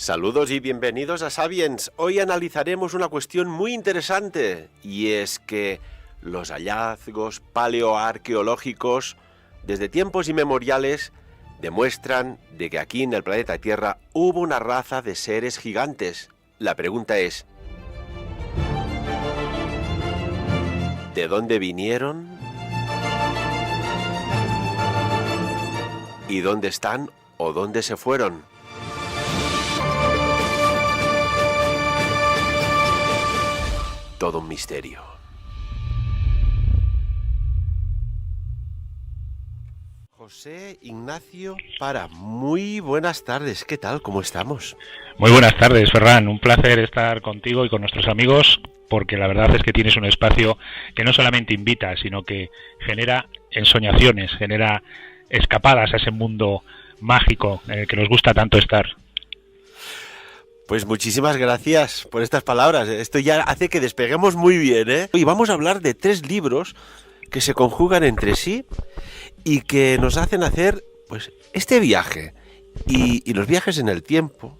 Saludos y bienvenidos a Sapiens. Hoy analizaremos una cuestión muy interesante, y es que los hallazgos paleoarqueológicos desde tiempos inmemoriales demuestran de que aquí en el planeta Tierra hubo una raza de seres gigantes. La pregunta es, ¿de dónde vinieron? ¿Y dónde están o dónde se fueron? Todo un misterio. José Ignacio Para, muy buenas tardes. ¿Qué tal? ¿Cómo estamos? Muy buenas tardes, Ferran. Un placer estar contigo y con nuestros amigos, porque la verdad es que tienes un espacio que no solamente invita, sino que genera ensoñaciones, genera escapadas a ese mundo mágico en el que nos gusta tanto estar. Pues muchísimas gracias por estas palabras. Esto ya hace que despeguemos muy bien, ¿eh? Y vamos a hablar de 3 libros que se conjugan entre sí y que nos hacen hacer, pues, este viaje. Y los viajes en el tiempo,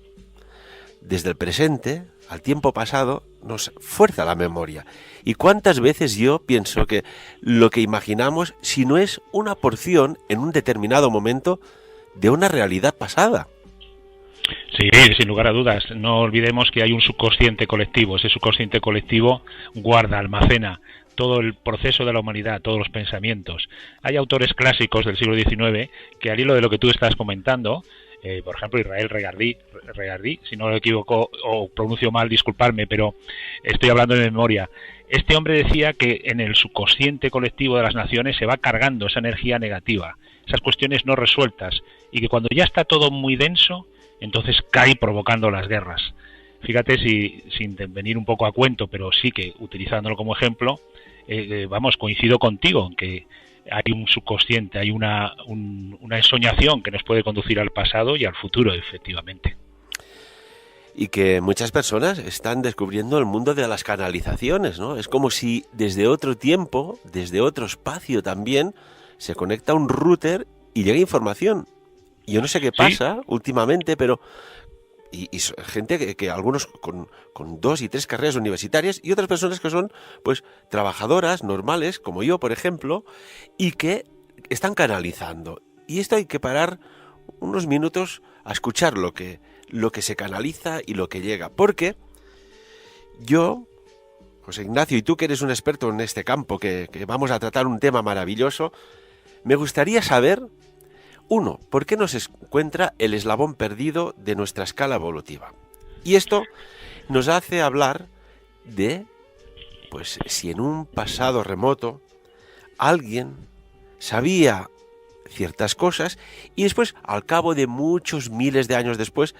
desde el presente al tiempo pasado, nos fuerza la memoria. Y cuántas veces yo pienso que lo que imaginamos, si no es una porción en un determinado momento de una realidad pasada. Sí, sin lugar a dudas. No olvidemos que hay un subconsciente colectivo. Ese subconsciente colectivo guarda, almacena todo el proceso de la humanidad, todos los pensamientos. Hay autores clásicos del siglo XIX que, al hilo de lo que tú estás comentando, por ejemplo, Israel Regardí, si no lo equivoco o pronuncio mal, disculparme, pero estoy hablando de memoria. Este hombre decía que en el subconsciente colectivo de las naciones se va cargando esa energía negativa, esas cuestiones no resueltas, y que cuando ya está todo muy denso, entonces cae provocando las guerras. Fíjate, sin venir un poco a cuento, pero sí que utilizándolo como ejemplo, coincido contigo en que hay un subconsciente, hay una ensoñación que nos puede conducir al pasado y al futuro, efectivamente. Y que muchas personas están descubriendo el mundo de las canalizaciones, ¿no? Es como si desde otro tiempo, desde otro espacio también, se conecta un router y llega información. Yo no sé qué pasa últimamente, pero y gente que algunos con 2 y 3 carreras universitarias, y otras personas que son, pues, trabajadoras normales, como yo, por ejemplo, y que están canalizando. Y esto hay que parar unos minutos a escuchar lo que se canaliza y lo que llega. Porque yo, José Ignacio, y tú que eres un experto en este campo, que vamos a tratar un tema maravilloso, me gustaría saber, 1, ¿por qué nos encuentra el eslabón perdido de nuestra escala evolutiva? Y esto nos hace hablar de, pues, si en un pasado remoto alguien sabía ciertas cosas y después, al cabo de muchos miles de años después,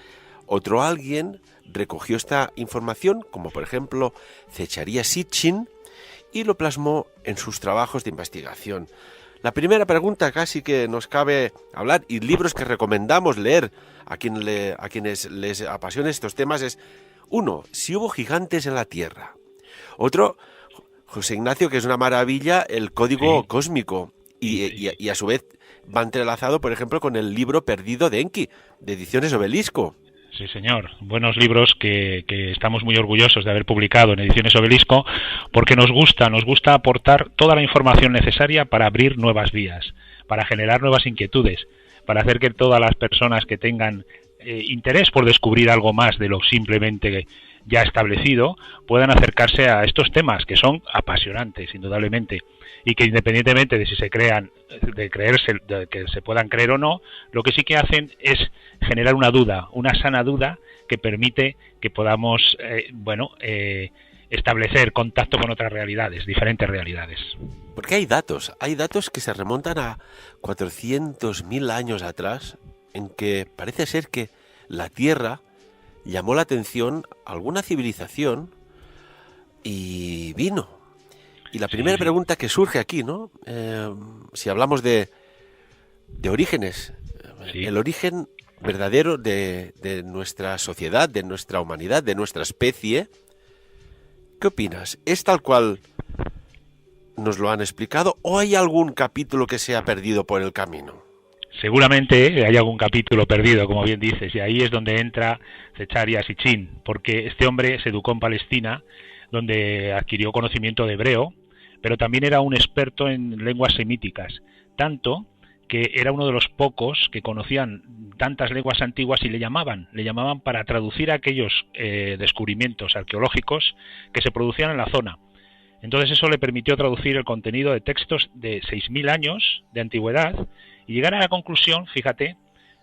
otro alguien recogió esta información, como por ejemplo Zecharia Sitchin, y lo plasmó en sus trabajos de investigación. La primera pregunta casi que nos cabe hablar, y libros que recomendamos leer a quienes les apasionen estos temas, es 1, si hubo gigantes en la Tierra. Otro, José Ignacio, que es una maravilla, el código cósmico, y a su vez va entrelazado, por ejemplo, con el libro perdido de Enki, de Ediciones Obelisco. Sí, señor. Buenos libros que estamos muy orgullosos de haber publicado en Ediciones Obelisco, porque nos gusta aportar toda la información necesaria para abrir nuevas vías, para generar nuevas inquietudes, para hacer que todas las personas que tengan interés por descubrir algo más de lo simplemente ya establecido puedan acercarse a estos temas que son apasionantes, indudablemente, y que independientemente de si se crean, de que se puedan creer o no, lo que sí que hacen es generar una duda, una sana duda que permite que podamos establecer contacto con otras realidades, diferentes realidades. Porque hay datos que se remontan a 400.000 años atrás, en que parece ser que la Tierra llamó la atención a alguna civilización y vino. Y la primera pregunta que surge aquí, ¿no? Si hablamos de orígenes, el origen verdadero de nuestra sociedad, de nuestra humanidad, de nuestra especie, ¿qué opinas? ¿Es tal cual nos lo han explicado o hay algún capítulo que se ha perdido por el camino? Seguramente hay algún capítulo perdido, como bien dices, y ahí es donde entra Zecharia Sitchin, porque este hombre se educó en Palestina, donde adquirió conocimiento de hebreo, pero también era un experto en lenguas semíticas, tanto que era uno de los pocos que conocían tantas lenguas antiguas y le llamaban para traducir aquellos descubrimientos arqueológicos que se producían en la zona. Entonces eso le permitió traducir el contenido de textos de 6.000 años de antigüedad y llegar a la conclusión, fíjate,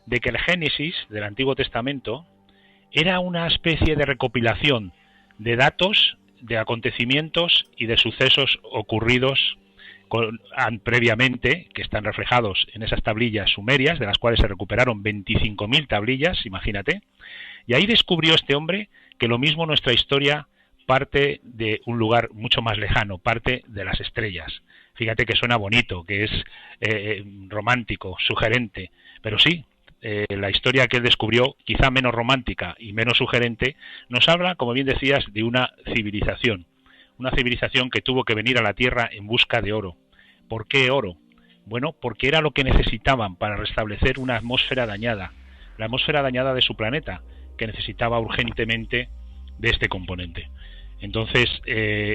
de que el Génesis del Antiguo Testamento era una especie de recopilación de datos, de acontecimientos y de sucesos ocurridos previamente, que están reflejados en esas tablillas sumerias, de las cuales se recuperaron 25.000 tablillas, imagínate, y ahí descubrió este hombre que lo mismo nuestra historia parte de un lugar mucho más lejano, parte de las estrellas. Fíjate que suena bonito, que es romántico, sugerente, pero sí, la historia que él descubrió, quizá menos romántica y menos sugerente, nos habla, como bien decías, de una civilización que tuvo que venir a la Tierra en busca de oro. ¿Por qué oro? Bueno, porque era lo que necesitaban para restablecer una atmósfera dañada, la atmósfera dañada de su planeta, que necesitaba urgentemente de este componente. Entonces,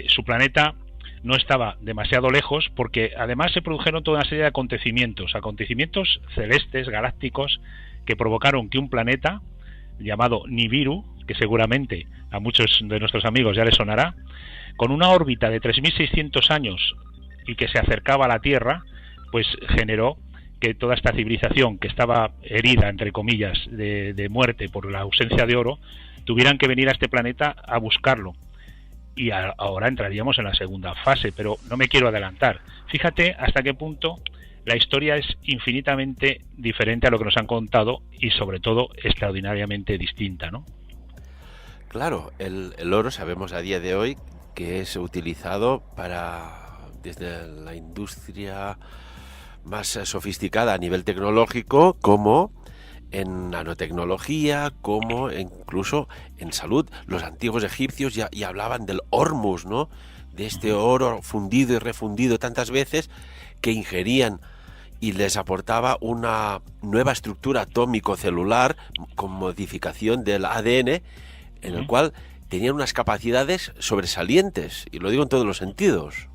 su planeta no estaba demasiado lejos, porque además se produjeron toda una serie de acontecimientos celestes, galácticos, que provocaron que un planeta llamado Nibiru, que seguramente a muchos de nuestros amigos ya les sonará, con una órbita de 3.600 años y que se acercaba a la Tierra, pues generó que toda esta civilización que estaba herida, entre comillas, de muerte por la ausencia de oro, tuvieran que venir a este planeta a buscarlo. Y ahora entraríamos en la segunda fase, pero no me quiero adelantar. Fíjate hasta qué punto la historia es infinitamente diferente a lo que nos han contado y sobre todo extraordinariamente distinta, ¿no? Claro, el oro sabemos a día de hoy que es utilizado desde la industria más sofisticada a nivel tecnológico, como en nanotecnología, como incluso en salud. Los antiguos egipcios ya hablaban del hormus, ¿no? De este oro fundido y refundido tantas veces que ingerían y les aportaba una nueva estructura atómico-celular con modificación del ADN, en el cual tenían unas capacidades sobresalientes, y lo digo en todos los sentidos.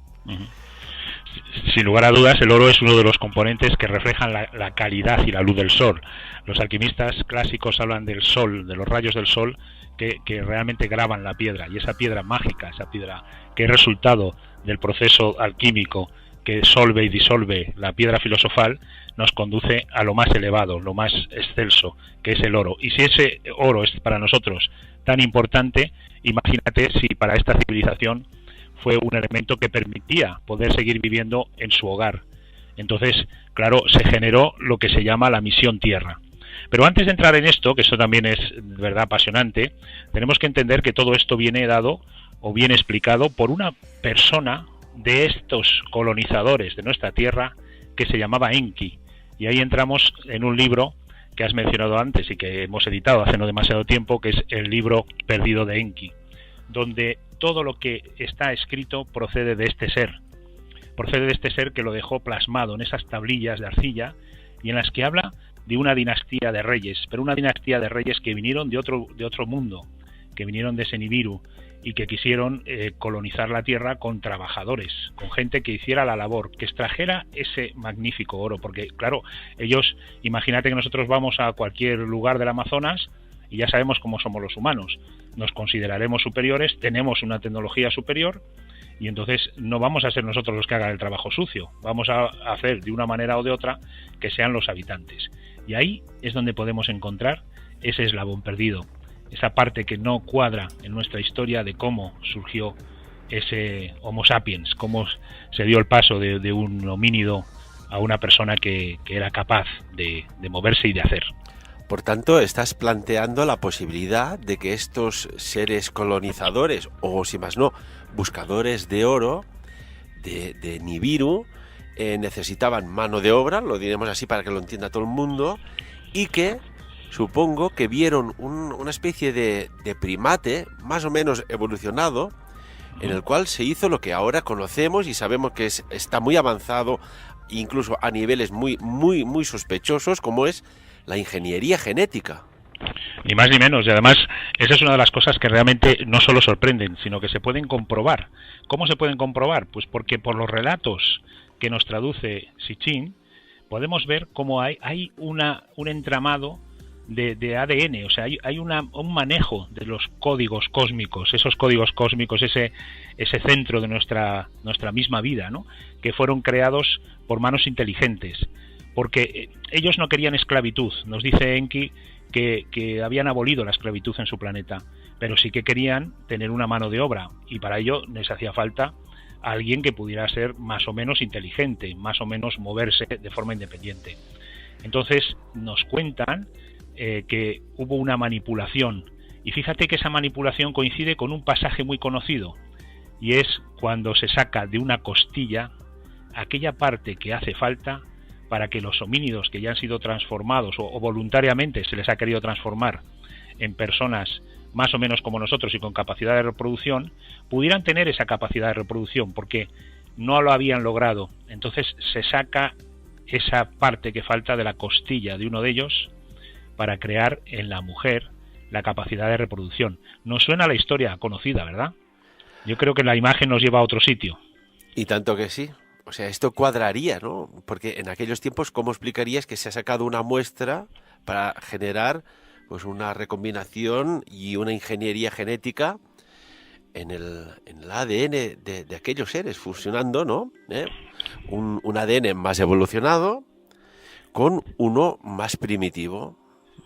Sin lugar a dudas, el oro es uno de los componentes que reflejan la calidad y la luz del sol. Los alquimistas clásicos hablan del sol, de los rayos del sol, que realmente graban la piedra, y esa piedra mágica, esa piedra que es resultado del proceso alquímico que solve y disolve la piedra filosofal, nos conduce a lo más elevado, lo más excelso, que es el oro. Y si ese oro es para nosotros tan importante, imagínate si para esta civilización fue un elemento que permitía poder seguir viviendo en su hogar. Entonces, claro, se generó lo que se llama la misión Tierra. Pero antes de entrar en esto, que eso también es de verdad apasionante, tenemos que entender que todo esto viene dado o viene explicado por una persona de estos colonizadores de nuestra Tierra que se llamaba Enki. Y ahí entramos en un libro que has mencionado antes y que hemos editado hace no demasiado tiempo, que es el libro perdido de Enki, donde todo lo que está escrito procede de este ser que lo dejó plasmado en esas tablillas de arcilla y en las que habla de una dinastía de reyes, pero una dinastía de reyes que vinieron de otro mundo, que vinieron de ese Nibiru y que quisieron colonizar la tierra con trabajadores, con gente que hiciera la labor, que extrajera ese magnífico oro, porque claro, ellos, imagínate que nosotros vamos a cualquier lugar del Amazonas y ya sabemos cómo somos los humanos, nos consideraremos superiores, tenemos una tecnología superior y entonces no vamos a ser nosotros los que hagan el trabajo sucio, vamos a hacer de una manera o de otra que sean los habitantes. Y ahí es donde podemos encontrar ese eslabón perdido, esa parte que no cuadra en nuestra historia de cómo surgió ese Homo sapiens, cómo se dio el paso de un homínido a una persona que era capaz de moverse y de hacer. Por tanto, estás planteando la posibilidad de que estos seres colonizadores, o si más no, buscadores de oro, de Nibiru, necesitaban mano de obra, lo diremos así para que lo entienda todo el mundo, y que supongo que vieron una especie de primate más o menos evolucionado, en el cual se hizo lo que ahora conocemos y sabemos que está muy avanzado incluso a niveles muy, muy, muy sospechosos, como es la ingeniería genética. Ni más ni menos, y además esa es una de las cosas que realmente no solo sorprenden, sino que se pueden comprobar. ¿Cómo se pueden comprobar? Pues porque por los relatos que nos traduce Sitchin, podemos ver cómo hay un entramado de ADN, o sea, hay un manejo de los códigos cósmicos, esos códigos cósmicos, ese centro de nuestra misma vida, ¿no? Que fueron creados por manos inteligentes, porque ellos no querían esclavitud. Nos dice Enki que habían abolido la esclavitud en su planeta, pero sí que querían tener una mano de obra, y para ello les hacía falta alguien que pudiera ser más o menos inteligente, más o menos moverse de forma independiente. Entonces nos cuentan que hubo una manipulación, y fíjate que esa manipulación coincide con un pasaje muy conocido, y es cuando se saca de una costilla aquella parte que hace falta para que los homínidos que ya han sido transformados o voluntariamente se les ha querido transformar en personas más o menos como nosotros y con capacidad de reproducción, pudieran tener esa capacidad de reproducción, porque no lo habían logrado. Entonces se saca esa parte que falta de la costilla de uno de ellos para crear en la mujer la capacidad de reproducción. Nos suena la historia conocida, ¿verdad? Yo creo que la imagen nos lleva a otro sitio. Y tanto que sí. O sea, esto cuadraría, ¿no? Porque en aquellos tiempos, ¿cómo explicarías que se ha sacado una muestra para generar pues una recombinación y una ingeniería genética en el ADN de aquellos seres, fusionando, ¿no? Un ADN más evolucionado con uno más primitivo?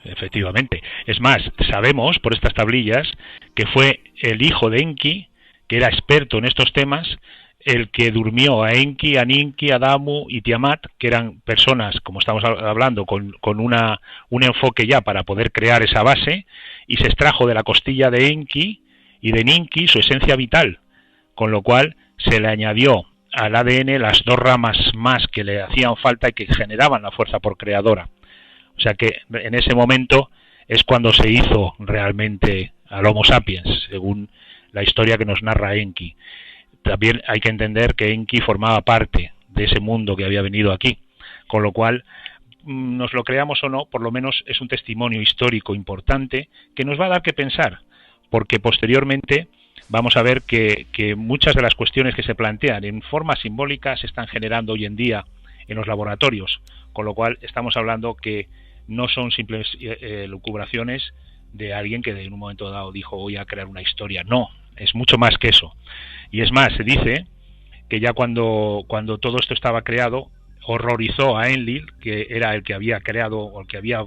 Efectivamente. Es más, sabemos por estas tablillas que fue el hijo de Enki, que era experto en estos temas, el que durmió a Enki, a Ninki, a Damu y Tiamat, que eran personas, como estamos hablando, con un enfoque ya para poder crear esa base, y se extrajo de la costilla de Enki y de Ninki su esencia vital, con lo cual se le añadió al ADN las dos ramas más que le hacían falta y que generaban la fuerza procreadora. O sea que en ese momento es cuando se hizo realmente al Homo sapiens, según la historia que nos narra Enki. También hay que entender que Enki formaba parte de ese mundo que había venido aquí, con lo cual, nos lo creamos o no, por lo menos es un testimonio histórico importante que nos va a dar que pensar, porque posteriormente vamos a ver que muchas de las cuestiones que se plantean en forma simbólica se están generando hoy en día en los laboratorios, con lo cual estamos hablando que no son simples lucubraciones de alguien que en un momento dado dijo voy a crear una historia. No, es mucho más que eso. Y es más, se dice que ya cuando todo esto estaba creado, horrorizó a Enlil, que era el que había creado o el que había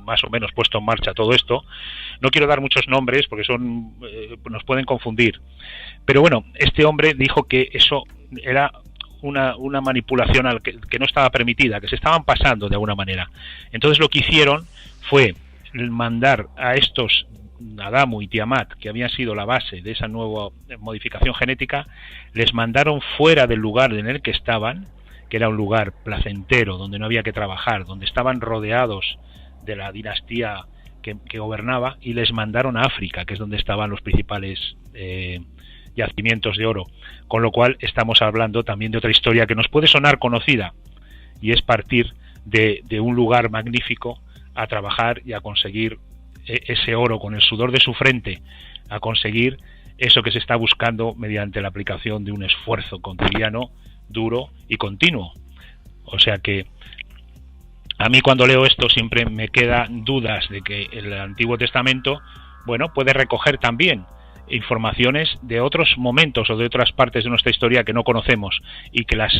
más o menos puesto en marcha todo esto. No quiero dar muchos nombres porque nos pueden confundir. Pero bueno, este hombre dijo que eso era una manipulación que no estaba permitida, que se estaban pasando de alguna manera. Entonces lo que hicieron fue mandar a estos Adamu y Tiamat, que habían sido la base de esa nueva modificación genética, les mandaron fuera del lugar en el que estaban, que era un lugar placentero, donde no había que trabajar, donde estaban rodeados de la dinastía que gobernaba, y les mandaron a África, que es donde estaban los principales yacimientos de oro. Con lo cual estamos hablando también de otra historia que nos puede sonar conocida, y es partir de un lugar magnífico a trabajar y a conseguir ese oro con el sudor de su frente, a conseguir eso que se está buscando mediante la aplicación de un esfuerzo cotidiano, duro y continuo. O sea que a mí cuando leo esto siempre me quedan dudas de que el Antiguo Testamento, bueno, puede recoger también informaciones de otros momentos o de otras partes de nuestra historia que no conocemos y que las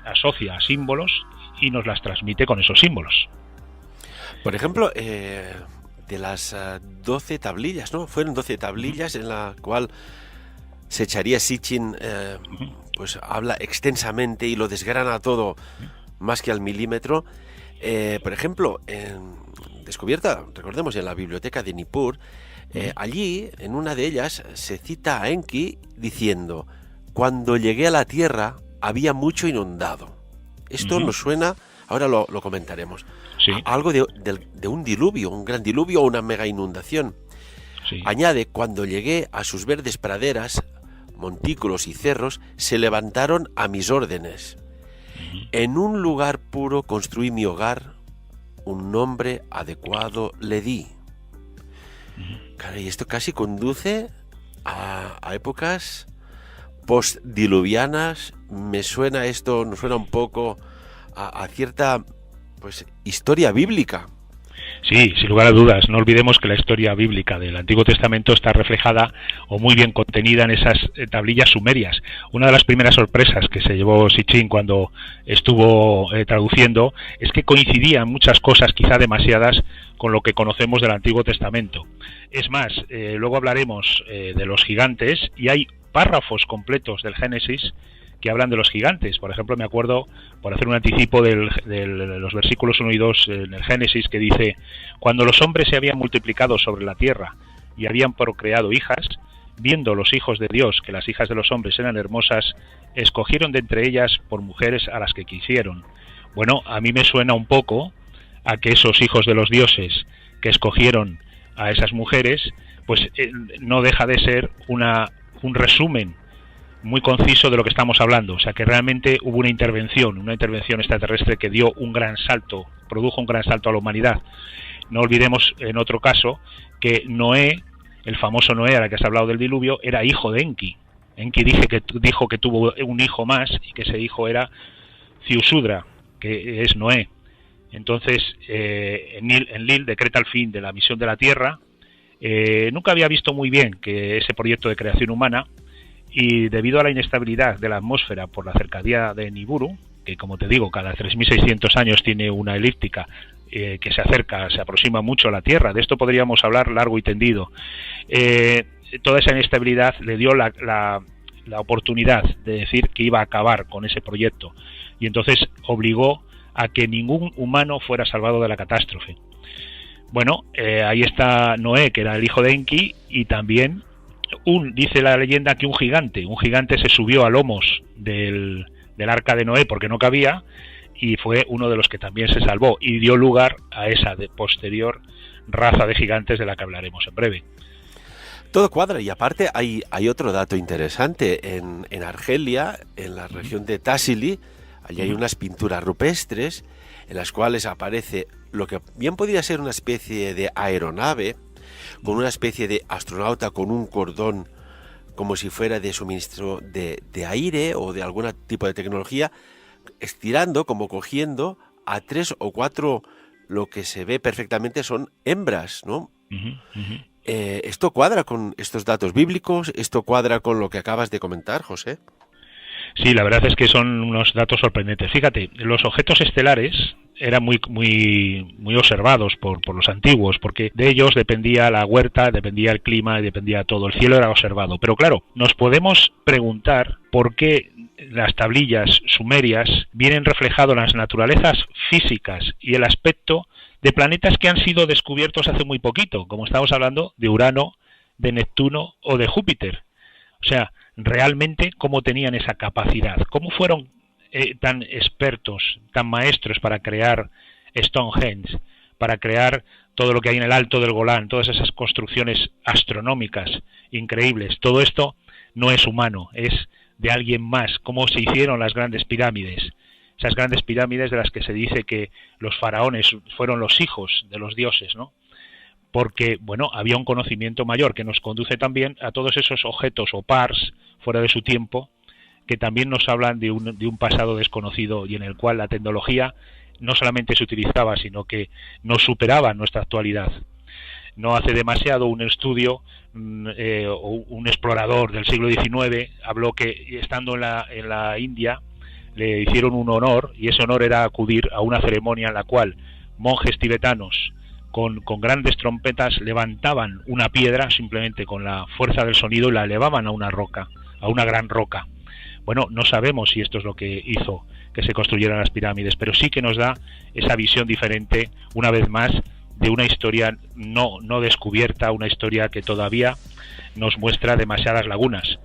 asocia a símbolos y nos las transmite con esos símbolos. Por ejemplo, de las 12 tablillas, ¿no? Fueron 12 tablillas en la cual Secharia Sitchin pues habla extensamente y lo desgrana todo más que al milímetro. Por ejemplo, descubierta, recordemos, en la biblioteca de Nippur, allí, en una de ellas, se cita a Enki diciendo: cuando llegué a la tierra había mucho inundado. Esto nos suena, ahora lo comentaremos, sí, algo de un diluvio, un gran diluvio o una mega inundación. Sí. Añade: cuando llegué a sus verdes praderas, montículos y cerros se levantaron a mis órdenes. En un lugar puro construí mi hogar, un nombre adecuado le di. Claro, y esto casi conduce a épocas postdiluvianas. Me suena esto, nos suena un poco a cierta pues historia bíblica. Sí, sin lugar a dudas. No olvidemos que la historia bíblica del Antiguo Testamento está reflejada o muy bien contenida en esas tablillas sumerias. Una de las primeras sorpresas que se llevó Sitchin cuando estuvo traduciendo es que coincidían muchas cosas, quizá demasiadas, con lo que conocemos del Antiguo Testamento. Es más, luego hablaremos de los gigantes y hay párrafos completos del Génesis que hablan de los gigantes. Por ejemplo, me acuerdo, por hacer un anticipo, de los versículos 1 y 2 en el Génesis, que dice: cuando los hombres se habían multiplicado sobre la tierra y habían procreado hijas, viendo los hijos de Dios que las hijas de los hombres eran hermosas, escogieron de entre ellas por mujeres a las que quisieron. Bueno, a mí me suena un poco a que esos hijos de los dioses que escogieron a esas mujeres, pues no deja de ser un resumen muy conciso de lo que estamos hablando. O sea, que realmente hubo una intervención extraterrestre que dio un gran salto, produjo un gran salto a la humanidad. No olvidemos, en otro caso, que Noé, el famoso Noé, al que has hablado del diluvio, era hijo de Enki. Enki dijo que tuvo un hijo más, y que ese hijo era Ziusudra, que es Noé. Entonces, Enlil decreta el fin de la misión de la Tierra. Nunca había visto muy bien que ese proyecto de creación humana, y debido a la inestabilidad de la atmósfera por la cercanía de Nibiru, que, como te digo, cada 3.600 años tiene una elíptica que se aproxima mucho a la Tierra. De esto podríamos hablar largo y tendido. Toda esa inestabilidad le dio la oportunidad de decir que iba a acabar con ese proyecto, y entonces obligó a que ningún humano fuera salvado de la catástrofe. Bueno, ahí está Noé, que era el hijo de Enki, y también dice la leyenda que un gigante se subió a lomos del arca de Noé porque no cabía, y fue uno de los que también se salvó, y dio lugar a esa posterior raza de gigantes de la que hablaremos en breve. Todo cuadra, y aparte hay otro dato interesante. En Argelia, en la región de Tassili, allí hay unas pinturas rupestres en las cuales aparece lo que bien podría ser una especie de aeronave, con una especie de astronauta con un cordón como si fuera de suministro de aire o de algún tipo de tecnología, estirando, como cogiendo a 3 o 4, lo que se ve perfectamente son hembras, ¿no? ¿Esto cuadra con estos datos bíblicos? ¿Esto cuadra con lo que acabas de comentar, José? Sí, la verdad es que son unos datos sorprendentes. Fíjate, los objetos estelares eran muy observados por los antiguos, porque de ellos dependía la huerta, dependía el clima, dependía todo. El cielo era observado. Pero claro, nos podemos preguntar por qué las tablillas sumerias vienen reflejadas las naturalezas físicas y el aspecto de planetas que han sido descubiertos hace muy poquito, como estamos hablando de Urano, de Neptuno o de Júpiter. O sea, realmente cómo tenían esa capacidad, cómo fueron tan expertos, tan maestros para crear Stonehenge, para crear todo lo que hay en el Alto del Golán, todas esas construcciones astronómicas increíbles. Todo esto no es humano, es de alguien más. Cómo se hicieron las grandes pirámides, esas grandes pirámides de las que se dice que los faraones fueron los hijos de los dioses, ¿no? Porque, bueno, había un conocimiento mayor que nos conduce también a todos esos objetos o pars fuera de su tiempo, que también nos hablan de un pasado desconocido, y en el cual la tecnología no solamente se utilizaba, sino que nos superaba en nuestra actualidad. No hace demasiado un estudio, o un explorador del siglo XIX habló que, estando en la India, le hicieron un honor, y ese honor era acudir a una ceremonia en la cual monjes tibetanos con grandes trompetas levantaban una piedra simplemente con la fuerza del sonido y la elevaban a una roca, a una gran roca. Bueno, no sabemos si esto es lo que hizo que se construyeran las pirámides, pero sí que nos da esa visión diferente, una vez más, de una historia no descubierta, una historia que todavía nos muestra demasiadas lagunas.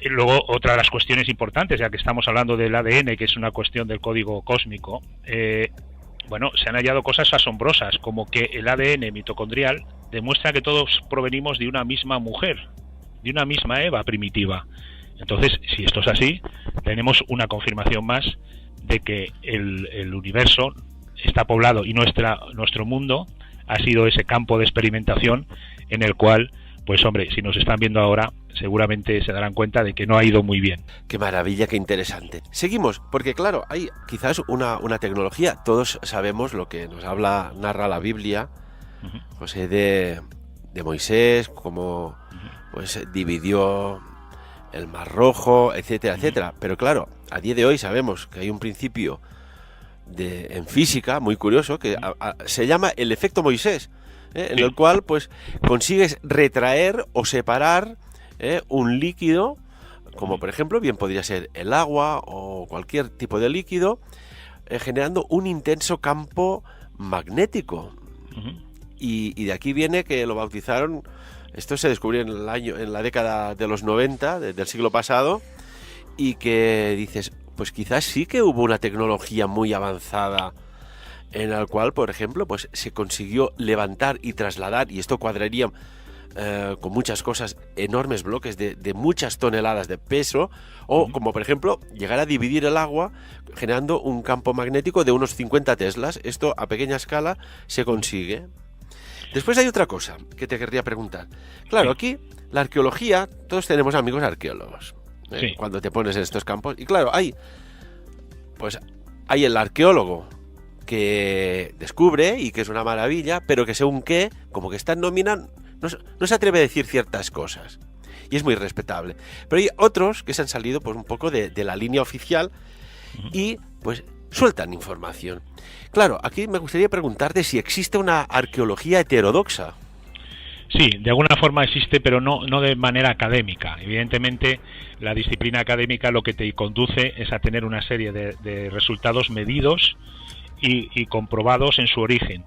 Luego, otra de las cuestiones importantes, ya que estamos hablando del ADN, que es una cuestión del código cósmico, bueno, se han hallado cosas asombrosas, como que el ADN mitocondrial demuestra que todos provenimos de una misma mujer, de una misma Eva primitiva. Entonces, si esto es así, tenemos una confirmación más de que el universo está poblado y nuestro mundo ha sido ese campo de experimentación en el cual, pues hombre, si nos están viendo ahora, seguramente se darán cuenta de que no ha ido muy bien. Qué maravilla, qué interesante. Seguimos, porque claro, hay quizás una tecnología. Todos sabemos lo que nos narra la Biblia, José, de Moisés, cómo pues dividió el Mar Rojo, etcétera, etcétera. Pero claro, a día de hoy sabemos que hay un principio en física muy curioso que se llama el efecto Moisés, en el cual pues consigues retraer o separar un líquido, como por ejemplo bien podría ser el agua o cualquier tipo de líquido, generando un intenso campo magnético. Y de aquí viene que lo bautizaron. Esto se descubrió en la década de los 90 del siglo pasado, y que dices, pues quizás sí que hubo una tecnología muy avanzada en la cual, por ejemplo, pues se consiguió levantar y trasladar, y esto cuadraría con muchas cosas, enormes bloques de muchas toneladas de peso, o como por ejemplo llegar a dividir el agua generando un campo magnético de unos 50 teslas. Esto a pequeña escala se consigue. Después hay otra cosa que te querría preguntar. Claro, aquí la arqueología, todos tenemos amigos arqueólogos, cuando te pones en estos campos, y claro, hay el arqueólogo que descubre y que es una maravilla, pero que según qué, como que está en nómina, no se atreve a decir ciertas cosas, y es muy respetable. Pero hay otros que se han salido pues un poco de la línea oficial y pues sueltan información. Claro, aquí me gustaría preguntarte si existe una arqueología heterodoxa. Sí, de alguna forma existe, pero no de manera académica. Evidentemente, la disciplina académica lo que te conduce es a tener una serie de resultados medidos y comprobados en su origen.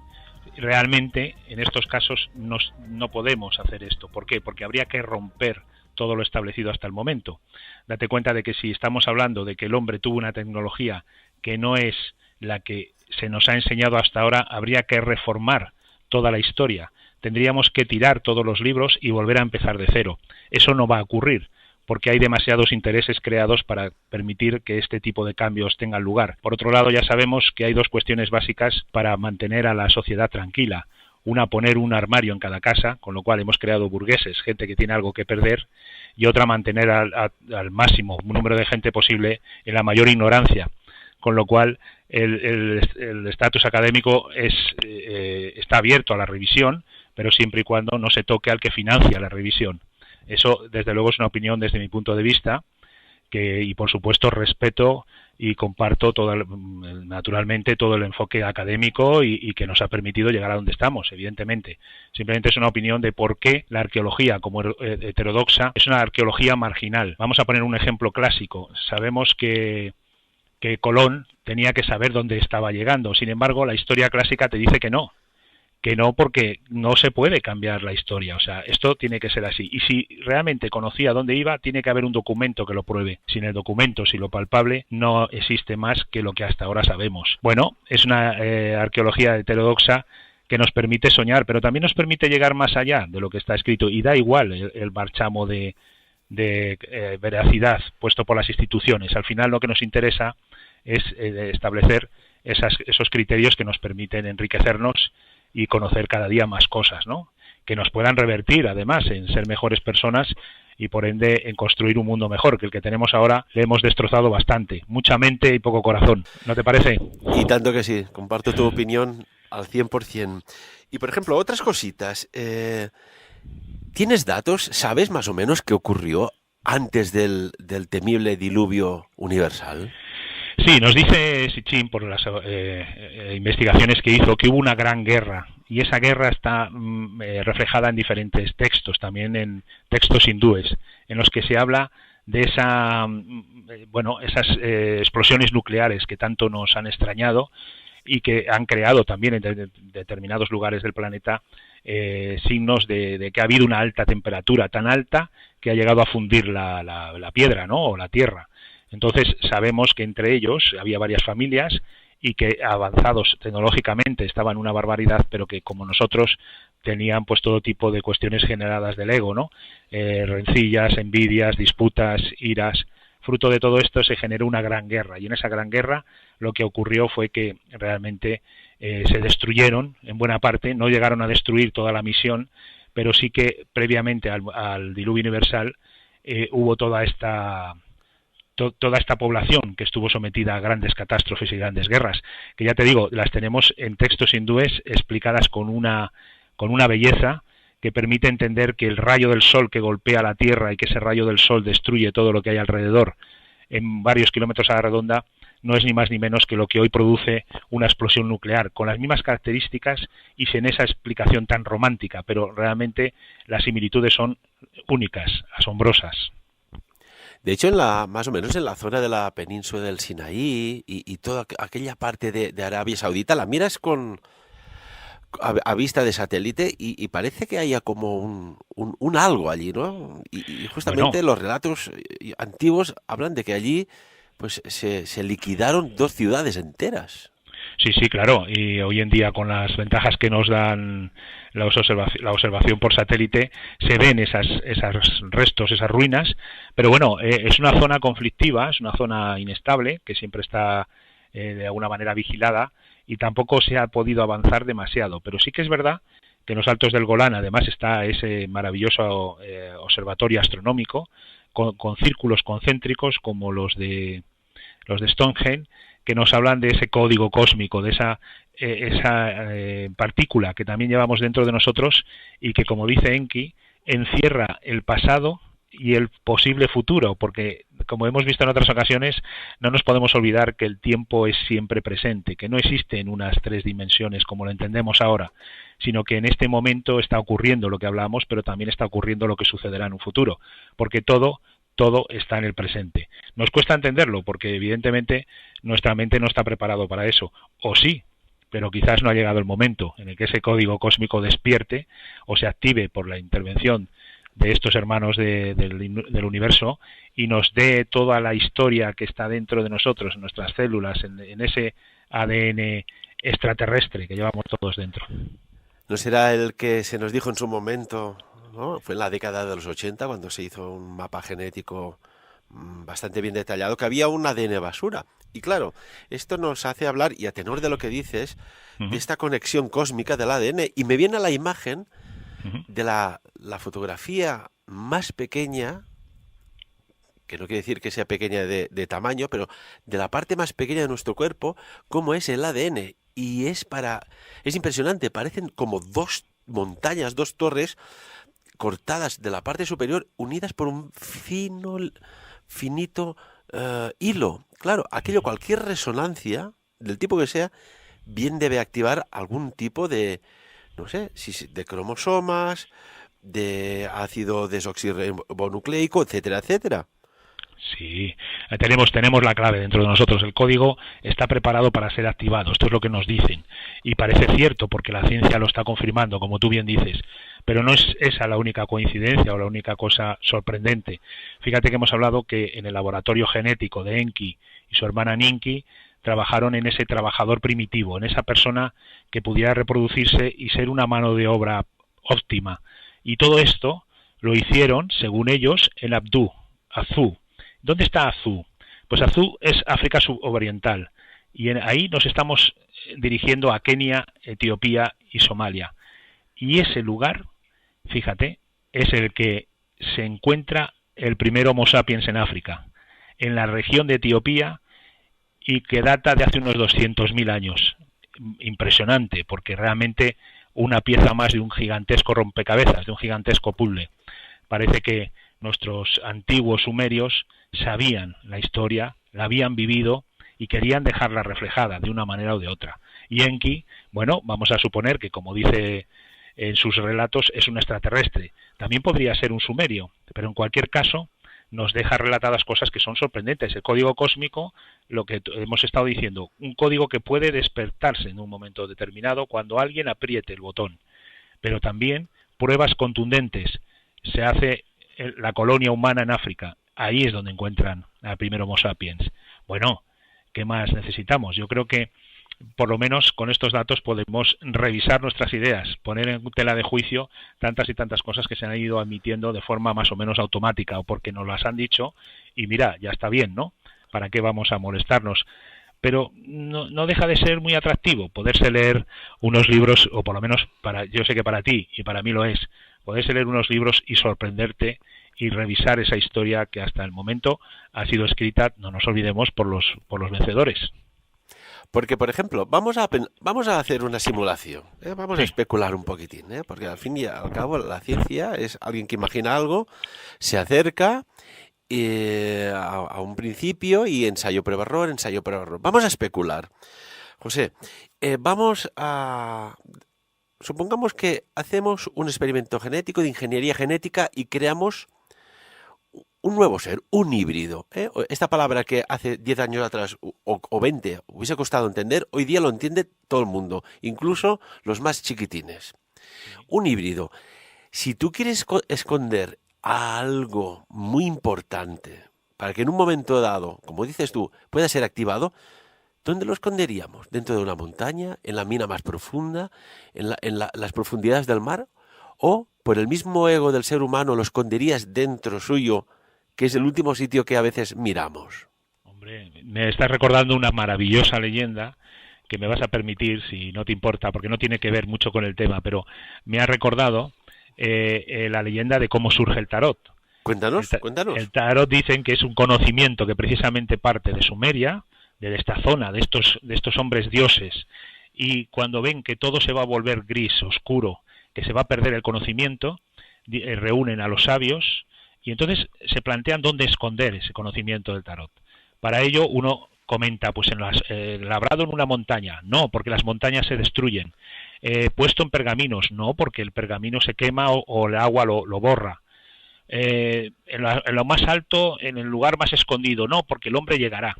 Realmente, en estos casos, no podemos hacer esto. ¿Por qué? Porque habría que romper todo lo establecido hasta el momento. Date cuenta de que si estamos hablando de que el hombre tuvo una tecnología que no es la que se nos ha enseñado hasta ahora, habría que reformar toda la historia. Tendríamos que tirar todos los libros y volver a empezar de cero. Eso no va a ocurrir, porque hay demasiados intereses creados para permitir que este tipo de cambios tengan lugar. Por otro lado, ya sabemos que hay dos cuestiones básicas para mantener a la sociedad tranquila. Una, poner un armario en cada casa, con lo cual hemos creado burgueses, gente que tiene algo que perder, y otra, mantener al máximo número de gente posible en la mayor ignorancia, con lo cual el estatus académico está abierto a la revisión, pero siempre y cuando no se toque al que financia la revisión. Eso, desde luego, es una opinión desde mi punto de vista, y por supuesto respeto y comparto naturalmente todo el enfoque académico y que nos ha permitido llegar a donde estamos, evidentemente. Simplemente es una opinión de por qué la arqueología como heterodoxa es una arqueología marginal. Vamos a poner un ejemplo clásico. Sabemos que Colón tenía que saber dónde estaba llegando. Sin embargo, la historia clásica te dice que no, porque no se puede cambiar la historia. O sea, esto tiene que ser así. Y si realmente conocía dónde iba, tiene que haber un documento que lo pruebe. Sin el documento, sin lo palpable, no existe más que lo que hasta ahora sabemos. Bueno, es una arqueología heterodoxa que nos permite soñar, pero también nos permite llegar más allá de lo que está escrito. Y da igual el marchamo de veracidad puesto por las instituciones. Al final lo que nos interesa es establecer esos criterios que nos permiten enriquecernos y conocer cada día más cosas, ¿no? Que nos puedan revertir, además, en ser mejores personas y, por ende, en construir un mundo mejor, que el que tenemos ahora le hemos destrozado bastante. Mucha mente y poco corazón. ¿No te parece? Y tanto que sí. Comparto tu opinión al 100%. Y, por ejemplo, otras cositas. ¿Tienes datos? ¿Sabes más o menos qué ocurrió antes del temible diluvio universal? Sí, nos dice Sitchin, por las investigaciones que hizo, que hubo una gran guerra, y esa guerra está reflejada en diferentes textos, también en textos hindúes, en los que se habla de esas explosiones nucleares que tanto nos han extrañado y que han creado también en determinados lugares del planeta signos de que ha habido una alta temperatura, tan alta que ha llegado a fundir la piedra, ¿no? O la tierra. Entonces sabemos que entre ellos había varias familias y que avanzados tecnológicamente estaban una barbaridad, pero que como nosotros tenían pues todo tipo de cuestiones generadas del ego, ¿no? Rencillas, envidias, disputas, iras, fruto de todo esto se generó una gran guerra, y en esa gran guerra lo que ocurrió fue que realmente se destruyeron en buena parte, no llegaron a destruir toda la misión, pero sí que previamente al diluvio universal hubo toda esta población que estuvo sometida a grandes catástrofes y grandes guerras, que ya te digo, las tenemos en textos hindúes explicadas con una belleza que permite entender que el rayo del sol que golpea la Tierra y que ese rayo del sol destruye todo lo que hay alrededor en varios kilómetros a la redonda, no es ni más ni menos que lo que hoy produce una explosión nuclear, con las mismas características y sin esa explicación tan romántica, pero realmente las similitudes son únicas, asombrosas. De hecho, más o menos en la zona de la península del Sinaí y toda aquella parte de Arabia Saudita, la miras a vista de satélite y parece que haya como un algo allí, ¿no? Y justamente Bueno, los relatos antiguos hablan de que allí pues se liquidaron dos ciudades enteras. sí, sí, claro, y hoy en día con las ventajas que nos dan la observación por satélite, se ven esas restos, esas ruinas, pero bueno, es una zona conflictiva, es una zona inestable, que siempre está de alguna manera vigilada, y tampoco se ha podido avanzar demasiado, pero sí que es verdad que en los Altos del Golán además está ese maravilloso observatorio astronómico con círculos concéntricos como los de Stonehenge, que nos hablan de ese código cósmico, de esa partícula que también llevamos dentro de nosotros y que, como dice Enki, encierra el pasado y el posible futuro, porque, como hemos visto en otras ocasiones, no nos podemos olvidar que el tiempo es siempre presente, que no existe en unas 3 dimensiones como lo entendemos ahora, sino que en este momento está ocurriendo lo que hablamos, pero también está ocurriendo lo que sucederá en un futuro, porque todo está en el presente. Nos cuesta entenderlo porque evidentemente nuestra mente no está preparado para eso, o sí, pero quizás no ha llegado el momento en el que ese código cósmico despierte o se active por la intervención de estos hermanos del universo y nos dé toda la historia que está dentro de nosotros, en nuestras células, en ese ADN extraterrestre que llevamos todos dentro. ¿No será el que se nos dijo en su momento, ¿no? Fue en la década de los 80 cuando se hizo un mapa genético bastante bien detallado, que había un ADN basura? Y claro, esto nos hace hablar, y a tenor de lo que dices, de esta conexión cósmica del ADN, y me viene a la imagen de la fotografía más pequeña, que no quiere decir que sea pequeña de tamaño, pero de la parte más pequeña de nuestro cuerpo, como es el ADN. Y es impresionante, parecen como dos montañas, dos torres cortadas de la parte superior, unidas por un finito hilo. Claro, cualquier resonancia, del tipo que sea, bien debe activar algún tipo de, no sé, de cromosomas, de ácido desoxirribonucleico, etcétera, etcétera. Sí, tenemos la clave dentro de nosotros. El código está preparado para ser activado. Esto es lo que nos dicen. Y parece cierto porque la ciencia lo está confirmando, como tú bien dices. Pero no es esa la única coincidencia o la única cosa sorprendente. Fíjate que hemos hablado que en el laboratorio genético de Enki y su hermana Ninki trabajaron en ese trabajador primitivo, en esa persona que pudiera reproducirse y ser una mano de obra óptima. Y todo esto lo hicieron, según ellos, en Azú. ¿Dónde está Azú? Pues Azú es África suboriental y ahí nos estamos dirigiendo a Kenia, Etiopía y Somalia. Y ese lugar, fíjate, es el que se encuentra el primer Homo sapiens en África, en la región de Etiopía, y que data de hace unos 200.000 años. Impresionante, porque realmente una pieza más de un gigantesco rompecabezas, de un gigantesco puzzle. Parece que nuestros antiguos sumerios sabían la historia, la habían vivido y querían dejarla reflejada de una manera o de otra. Y Enki, bueno, vamos a suponer que, como dice en sus relatos, es un extraterrestre. También podría ser un sumerio, pero en cualquier caso nos deja relatadas cosas que son sorprendentes. El código cósmico, lo que hemos estado diciendo, un código que puede despertarse en un momento determinado cuando alguien apriete el botón. Pero también pruebas contundentes. Se hace la colonia humana en África. Ahí es donde encuentran al primer Homo sapiens. Bueno, ¿qué más necesitamos? Yo creo que por lo menos con estos datos podemos revisar nuestras ideas, poner en tela de juicio tantas y tantas cosas que se han ido admitiendo de forma más o menos automática o porque nos las han dicho y mira, ya está bien, ¿no? ¿Para qué vamos a molestarnos? Pero no deja de ser muy atractivo poderse leer unos libros, o por lo menos yo sé que para ti y para mí lo es, poderse leer unos libros y sorprenderte y revisar esa historia que hasta el momento ha sido escrita, no nos olvidemos, por los vencedores. Porque, por ejemplo, vamos a hacer una simulación, ¿eh? Vamos a Sí, especular un poquitín, ¿eh? Porque al fin y al cabo la ciencia es alguien que imagina algo, se acerca a un principio y ensayo, prueba, error, ensayo, prueba, error. Vamos a especular. José, supongamos que hacemos un experimento genético de ingeniería genética y creamos un nuevo ser, un híbrido, ¿eh? Esta palabra que hace 10 años atrás o 20 hubiese costado entender, hoy día lo entiende todo el mundo, incluso los más chiquitines. Un híbrido. Si tú quieres esconder algo muy importante para que en un momento dado, como dices tú, pueda ser activado, ¿dónde lo esconderíamos? ¿Dentro de una montaña? ¿En la mina más profunda? ¿Las profundidades del mar? ¿O por el mismo ego del ser humano lo esconderías dentro suyo, que es el último sitio que a veces miramos? hombre, me estás recordando una maravillosa leyenda que me vas a permitir, si no te importa, porque no tiene que ver mucho con el tema, pero me ha recordado la leyenda de cómo surge el tarot. Cuéntanos, El cuéntanos. tarot dicen que es un conocimiento que precisamente parte de Sumeria, de esta zona, de estos hombres dioses, y cuando ven que todo se va a volver gris, oscuro, que se va a perder el conocimiento, reúnen a los sabios y entonces se plantean dónde esconder ese conocimiento del tarot. Para ello uno comenta, pues labrado en una montaña, no, porque las montañas se destruyen. Puesto en pergaminos, no, porque el pergamino se quema o el agua lo borra. En lo más alto, en el lugar más escondido, no, porque el hombre llegará.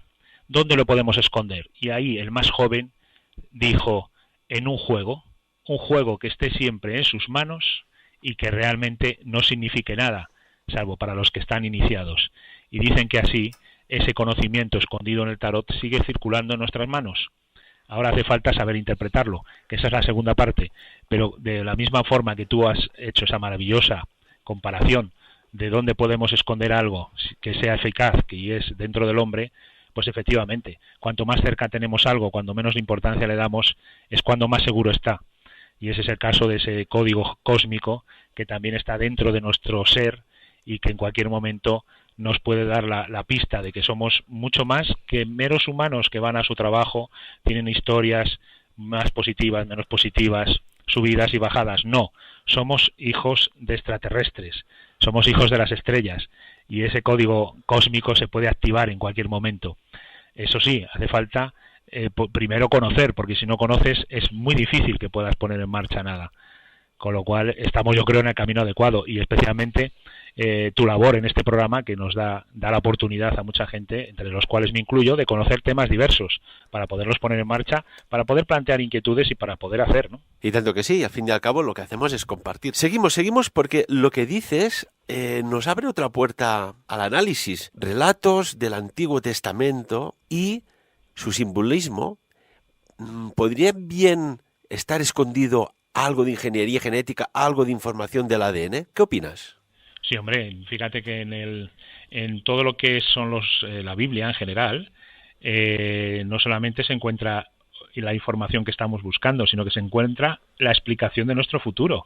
¿Dónde lo podemos esconder? Y ahí el más joven dijo, en un juego que esté siempre en sus manos y que realmente no signifique nada, salvo para los que están iniciados. Y dicen que así ese conocimiento escondido en el tarot sigue circulando en nuestras manos. Ahora hace falta saber interpretarlo, que esa es la segunda parte, pero de la misma forma que tú has hecho esa maravillosa comparación de dónde podemos esconder algo que sea eficaz, que es dentro del hombre, pues efectivamente, cuanto más cerca tenemos algo, cuando menos importancia le damos, es cuando más seguro está. Y ese es el caso de ese código cósmico que también está dentro de nuestro ser y que en cualquier momento nos puede dar la pista de que somos mucho más que meros humanos que van a su trabajo, tienen historias más positivas, menos positivas, subidas y bajadas. No, somos hijos de extraterrestres, somos hijos de las estrellas y ese código cósmico se puede activar en cualquier momento. Eso sí, hace falta primero conocer, porque si no conoces es muy difícil que puedas poner en marcha nada. Con lo cual estamos, yo creo, en el camino adecuado y especialmente tu labor en este programa que nos da la oportunidad a mucha gente, entre los cuales me incluyo, de conocer temas diversos para poderlos poner en marcha, para poder plantear inquietudes y para poder hacer, ¿no? Y tanto que sí, al fin y al cabo lo que hacemos es compartir. Seguimos porque lo que dices nos abre otra puerta al análisis. Relatos del Antiguo Testamento y su simbolismo podría bien estar escondido algo de ingeniería genética, algo de información del ADN. ¿Qué opinas? Sí, hombre, fíjate que en todo lo que son la Biblia en general, no solamente se encuentra la información que estamos buscando, sino que se encuentra la explicación de nuestro futuro.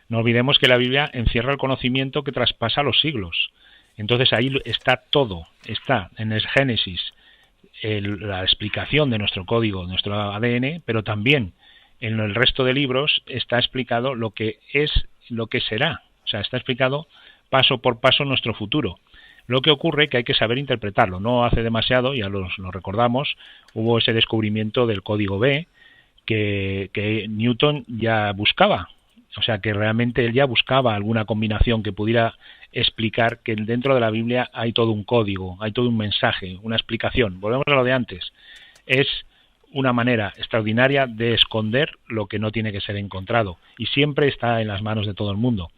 No olvidemos que la Biblia encierra el conocimiento que traspasa los siglos. Entonces ahí está todo, está en el Génesis la explicación de nuestro código, de nuestro ADN, pero también en el resto de libros está explicado lo que es, lo que será. O sea, está explicado paso por paso nuestro futuro. Lo que ocurre es que hay que saber interpretarlo. No hace demasiado, ya lo recordamos, hubo ese descubrimiento del código B que Newton ya buscaba. O sea, que realmente él ya buscaba alguna combinación que pudiera explicar que dentro de la Biblia hay todo un código, hay todo un mensaje, una explicación. Volvemos a lo de antes. Es una manera extraordinaria de esconder lo que no tiene que ser encontrado y siempre está en las manos de todo el mundo.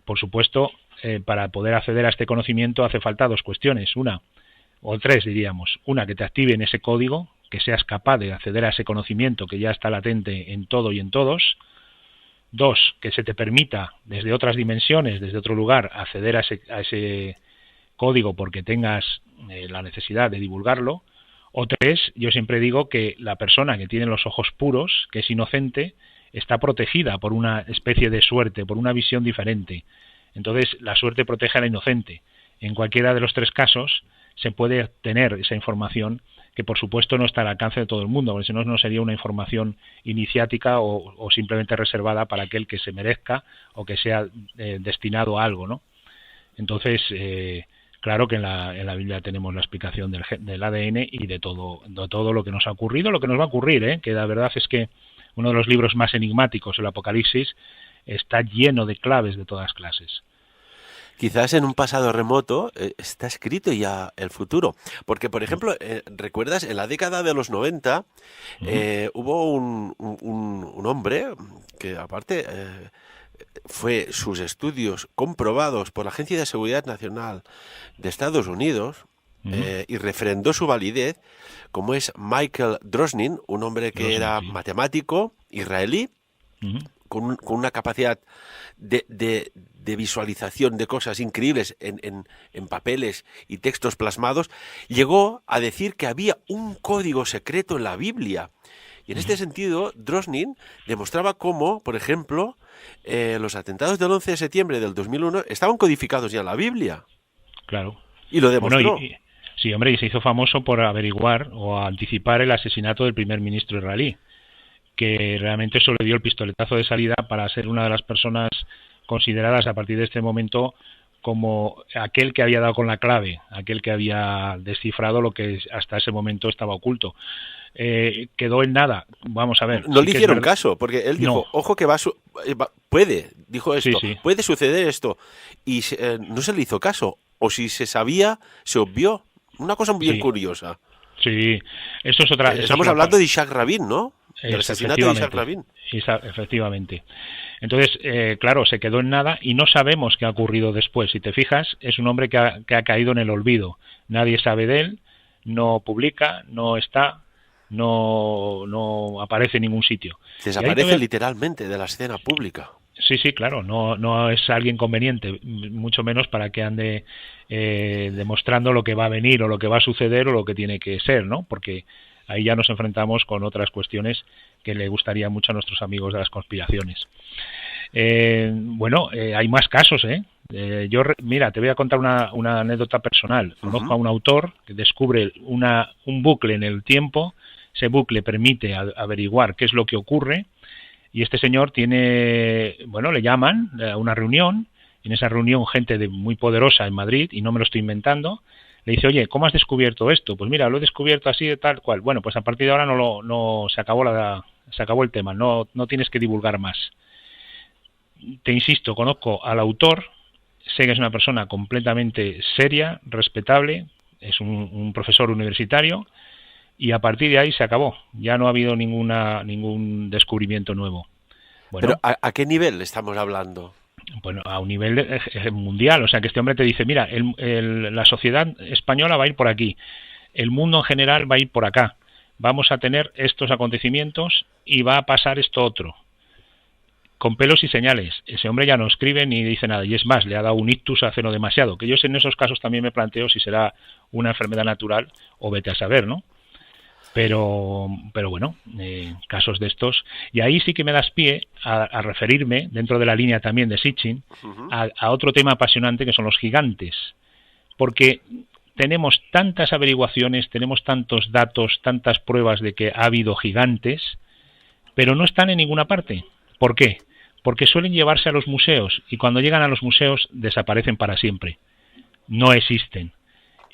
Por supuesto, para poder acceder a este conocimiento hace falta dos cuestiones, una o tres diríamos, una que te activen ese código que seas capaz de acceder a ese conocimiento que ya está latente en todo y en todos. 2, que se te permita desde otras dimensiones, desde otro lugar, acceder a ese código porque tengas la necesidad de divulgarlo. O 3, yo siempre digo que la persona que tiene los ojos puros, que es inocente, está protegida por una especie de suerte, por una visión diferente. Entonces, la suerte protege a la inocente. En cualquiera de los 3 casos se puede obtener esa información que, por supuesto, no está al alcance de todo el mundo, porque si no, no sería una información iniciática o simplemente reservada para aquel que se merezca o que sea destinado a algo, ¿no? Entonces, claro que en la Biblia tenemos la explicación del ADN y de todo lo que nos ha ocurrido, lo que nos va a ocurrir, que la verdad es que uno de los libros más enigmáticos, el Apocalipsis, está lleno de claves de todas clases. Quizás en un pasado remoto está escrito ya el futuro. Porque, por ejemplo, ¿recuerdas? En la década de los 90 hubo un hombre que, aparte, fue sus estudios comprobados por la Agencia de Seguridad Nacional de Estados Unidos y refrendó su validez, como es Michael Drosnin, un hombre que era matemático israelí, con una capacidad de visualización de cosas increíbles en papeles y textos plasmados. Llegó a decir que había un código secreto en la Biblia. Y en este sentido, Drosnin demostraba cómo, por ejemplo, los atentados del 11 de septiembre del 2001 estaban codificados ya en la Biblia. Claro. Y lo demostró. Bueno, sí, hombre, y se hizo famoso por averiguar o anticipar el asesinato del primer ministro israelí, que realmente eso le dio el pistoletazo de salida para ser una de las personas consideradas a partir de este momento como aquel que había dado con la clave, aquel que había descifrado lo que hasta ese momento estaba oculto. Quedó en nada. Vamos a ver. No le hicieron caso, porque él dijo, ojo que puede, dijo esto, sí. puede suceder esto, y no se le hizo caso, o si se sabía, se obvió. Una cosa bien curiosa. Sí, eso es otra... Estamos hablando de Isaac Rabin, ¿no? El asesinato de Isaac Rabin. Efectivamente. Entonces, claro, se quedó en nada y no sabemos qué ha ocurrido después. Si te fijas, es un hombre que ha caído en el olvido. Nadie sabe de él, no publica, no está, no aparece en ningún sitio. Desaparece literalmente de la escena pública. Sí, claro, no es alguien conveniente, mucho menos para que ande demostrando lo que va a venir o lo que va a suceder o lo que tiene que ser, ¿no? Porque ahí ya nos enfrentamos con otras cuestiones que le gustaría mucho a nuestros amigos de las conspiraciones. Hay más casos, mira, te voy a contar una anécdota personal. Conozco a un autor que descubre un bucle en el tiempo. Ese bucle permite averiguar qué es lo que ocurre. Y este señor le llaman a una reunión. En esa reunión, gente muy poderosa en Madrid, y no me lo estoy inventando, le dice, oye, ¿cómo has descubierto esto? Pues mira, lo he descubierto así de tal cual. Bueno, pues a partir de ahora no se acabó el tema, no tienes que divulgar más. Te insisto, conozco al autor, sé que es una persona completamente seria, respetable, es un profesor universitario, y a partir de ahí se acabó. Ya no ha habido ningún descubrimiento nuevo. Bueno, ¿pero a qué nivel estamos hablando? Bueno, a un nivel mundial. O sea, que este hombre te dice, mira, la sociedad española va a ir por aquí, el mundo en general va a ir por acá, vamos a tener estos acontecimientos y va a pasar esto otro. Con pelos y señales. Ese hombre ya no escribe ni dice nada. Y es más, le ha dado un ictus hace no demasiado. Que yo en esos casos también me planteo si será una enfermedad natural o vete a saber, ¿no? Pero bueno, casos de estos. Y ahí sí que me das pie a referirme, dentro de la línea también de Sitchin, a otro tema apasionante que son los gigantes. Porque tenemos tantas averiguaciones, tenemos tantos datos, tantas pruebas de que ha habido gigantes, pero no están en ninguna parte. ¿Por qué? Porque suelen llevarse a los museos y cuando llegan a los museos desaparecen para siempre. No existen.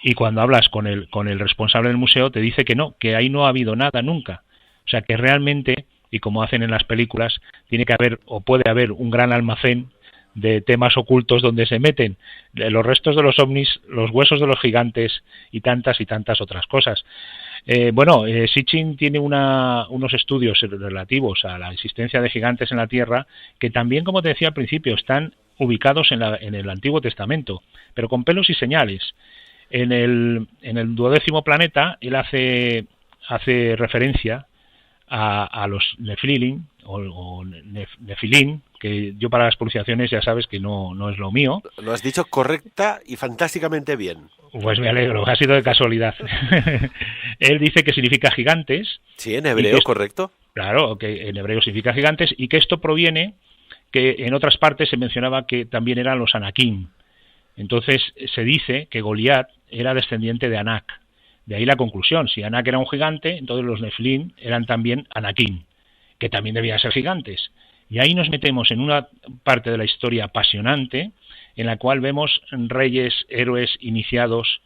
Y cuando hablas con el responsable del museo te dice que no, que ahí no ha habido nada nunca. O sea que realmente, y como hacen en las películas, tiene que haber o puede haber un gran almacén de temas ocultos donde se meten los restos de los ovnis, los huesos de los gigantes y tantas otras cosas. Sitchin tiene unos estudios relativos a la existencia de gigantes en la Tierra que también, como te decía al principio, están ubicados en el Antiguo Testamento, pero con pelos y señales. En el 12º planeta, él hace hace referencia a los Nefilim Nefilín, que yo para las pronunciaciones ya sabes que no es lo mío. Lo has dicho correcta y fantásticamente bien. Pues me alegro, ha sido de casualidad. Él dice que significa gigantes. Sí, en hebreo, correcto. Claro, que en hebreo significa gigantes, y que esto proviene, que en otras partes se mencionaba que también eran los Anakim. Entonces se dice que Goliat era descendiente de Anak. De ahí la conclusión: si Anak era un gigante, entonces los Nefilim eran también Anakim, que también debían ser gigantes. Y ahí nos metemos en una parte de la historia apasionante, en la cual vemos reyes, héroes, iniciados,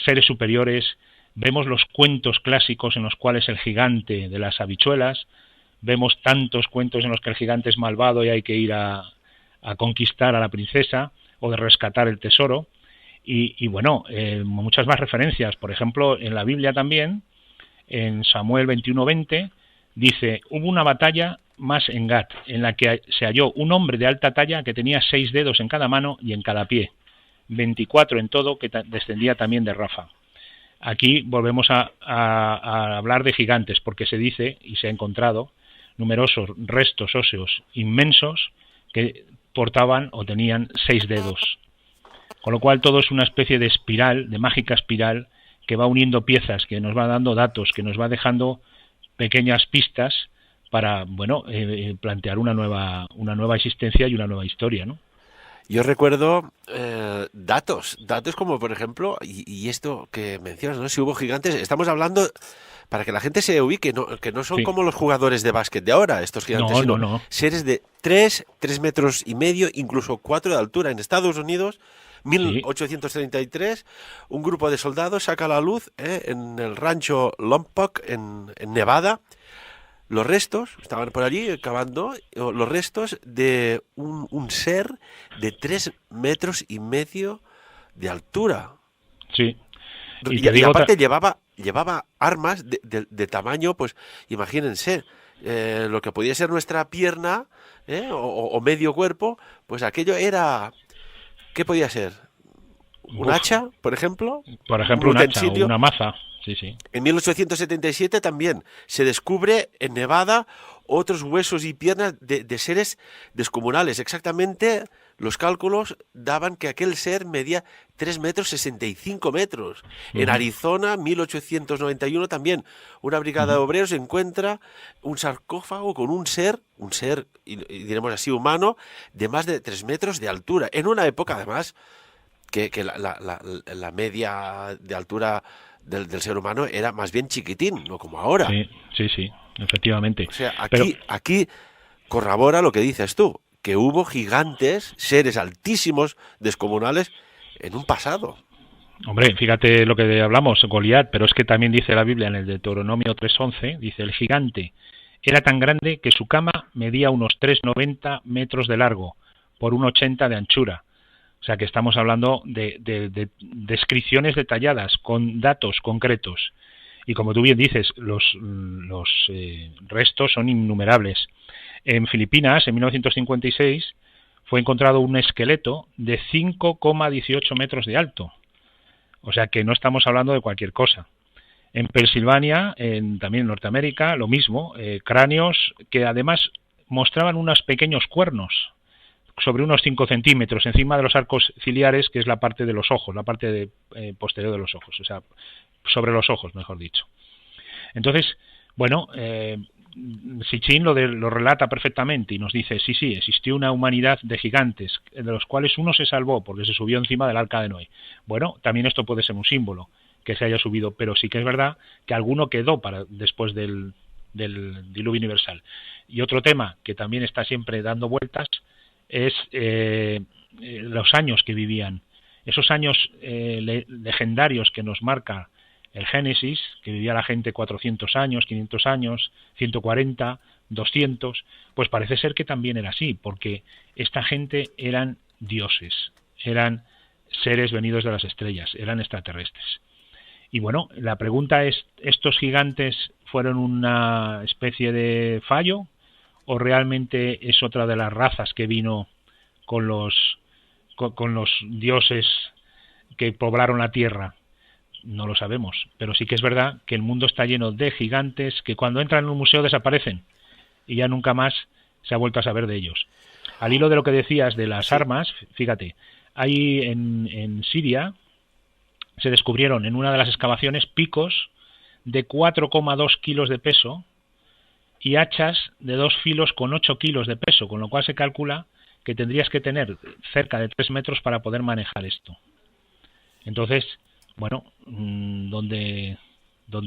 seres superiores. Vemos los cuentos clásicos en los cuales el gigante de las habichuelas, vemos tantos cuentos en los que el gigante es malvado y hay que ir a conquistar a la princesa o de rescatar el tesoro. Y bueno, muchas más referencias. Por ejemplo, en la Biblia también, en Samuel 21:20, dice: hubo una batalla más en Gat, en la que se halló un hombre de alta talla que tenía 6 dedos en cada mano y en cada pie, 24 en todo, que descendía también de Rafa. Aquí volvemos a hablar de gigantes, porque se dice, y se ha encontrado, numerosos restos óseos inmensos que portaban o tenían 6 dedos. Con lo cual todo es una especie de espiral, de mágica espiral, que va uniendo piezas, que nos va dando datos, que nos va dejando pequeñas pistas para, bueno, plantear una nueva existencia y una nueva historia, ¿no? Yo recuerdo datos como, por ejemplo, y esto que mencionas, ¿no? Si hubo gigantes, estamos hablando, para que la gente se ubique, que no son como los jugadores de básquet de ahora, estos gigantes, sino seres de 3 metros y medio, incluso 4 de altura. En Estados Unidos, 1833, un grupo de soldados saca a la luz en el rancho Lompoc, en Nevada, los restos, estaban por allí cavando, los restos de un ser de 3 metros y medio de altura. Sí. Y aparte llevaba armas de tamaño, pues imagínense, lo que podía ser nuestra pierna o medio cuerpo, pues aquello era... ¿Qué podía ser? ¿Un hacha, por ejemplo? Por ejemplo, un hacha o una maza. Sí, sí. En 1877 también se descubre en Nevada otros huesos y piernas de seres descomunales. Exactamente, los cálculos daban que aquel ser medía 3,65 metros. En Arizona, 1891 también, una brigada de obreros encuentra un sarcófago con un ser, y diremos así, humano, de más de 3 metros de altura. En una época, además, que la media de altura del ser humano era más bien chiquitín, no como ahora. Sí, efectivamente. O sea, aquí corrobora lo que dices tú, que hubo gigantes, seres altísimos, descomunales, en un pasado. Hombre, fíjate lo que hablamos, Goliat, pero es que también dice la Biblia en el Deuteronomio 3:11, dice: el gigante era tan grande que su cama medía unos 3,90 metros de largo por 1,80 de anchura. O sea que estamos hablando de descripciones detalladas, con datos concretos. Y como tú bien dices, los restos son innumerables. En Filipinas, en 1956, fue encontrado un esqueleto de 5,18 metros de alto. O sea que no estamos hablando de cualquier cosa. En Pensilvania, también en Norteamérica, lo mismo, cráneos que además mostraban unos pequeños cuernos sobre unos 5 centímetros encima de los arcos ciliares, que es la parte de los ojos, la parte posterior de los ojos, o sea, sobre los ojos, mejor dicho. Entonces, bueno, Sitchin lo relata perfectamente y nos dice: sí, existió una humanidad de gigantes, de los cuales uno se salvó porque se subió encima del arca de Noé. Bueno, también esto puede ser un símbolo, que se haya subido, pero sí que es verdad que alguno quedó después del diluvio universal. Y otro tema que también está siempre dando vueltas es los años que vivían, esos años legendarios que nos marca el Génesis, que vivía la gente 400 años, 500 años, 140, 200, pues parece ser que también era así, porque esta gente eran dioses, eran seres venidos de las estrellas, eran extraterrestres. Y bueno, la pregunta es: ¿estos gigantes fueron una especie de fallo o realmente es otra de las razas que vino con los dioses que poblaron la tierra? No lo sabemos, pero sí que es verdad que el mundo está lleno de gigantes que cuando entran en un museo desaparecen y ya nunca más se ha vuelto a saber de ellos. Al hilo de lo que decías de las armas, fíjate, hay en Siria se descubrieron en una de las excavaciones picos de 4,2 kilos de peso y hachas de 2 filos con 8 kilos de peso, con lo cual se calcula que tendrías que tener cerca de 3 metros para poder manejar esto. Entonces, bueno, ¿dónde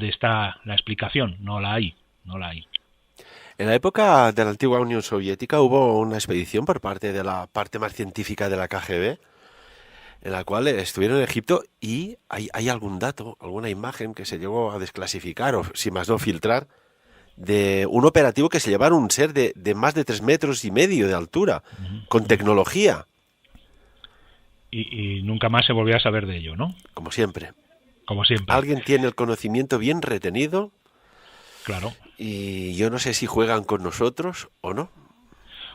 está la explicación? No la hay. En la época de la antigua Unión Soviética hubo una expedición por parte de la parte más científica de la KGB, en la cual estuvieron en Egipto y hay algún dato, alguna imagen que se llegó a desclasificar o, si más no, filtrar, de un operativo que se llevaron un ser de más de 3,5 metros de altura, con tecnología. Y nunca más se volvió a saber de ello, ¿no? Como siempre. Como siempre. Alguien tiene el conocimiento bien retenido. Claro. Y yo no sé si juegan con nosotros o no.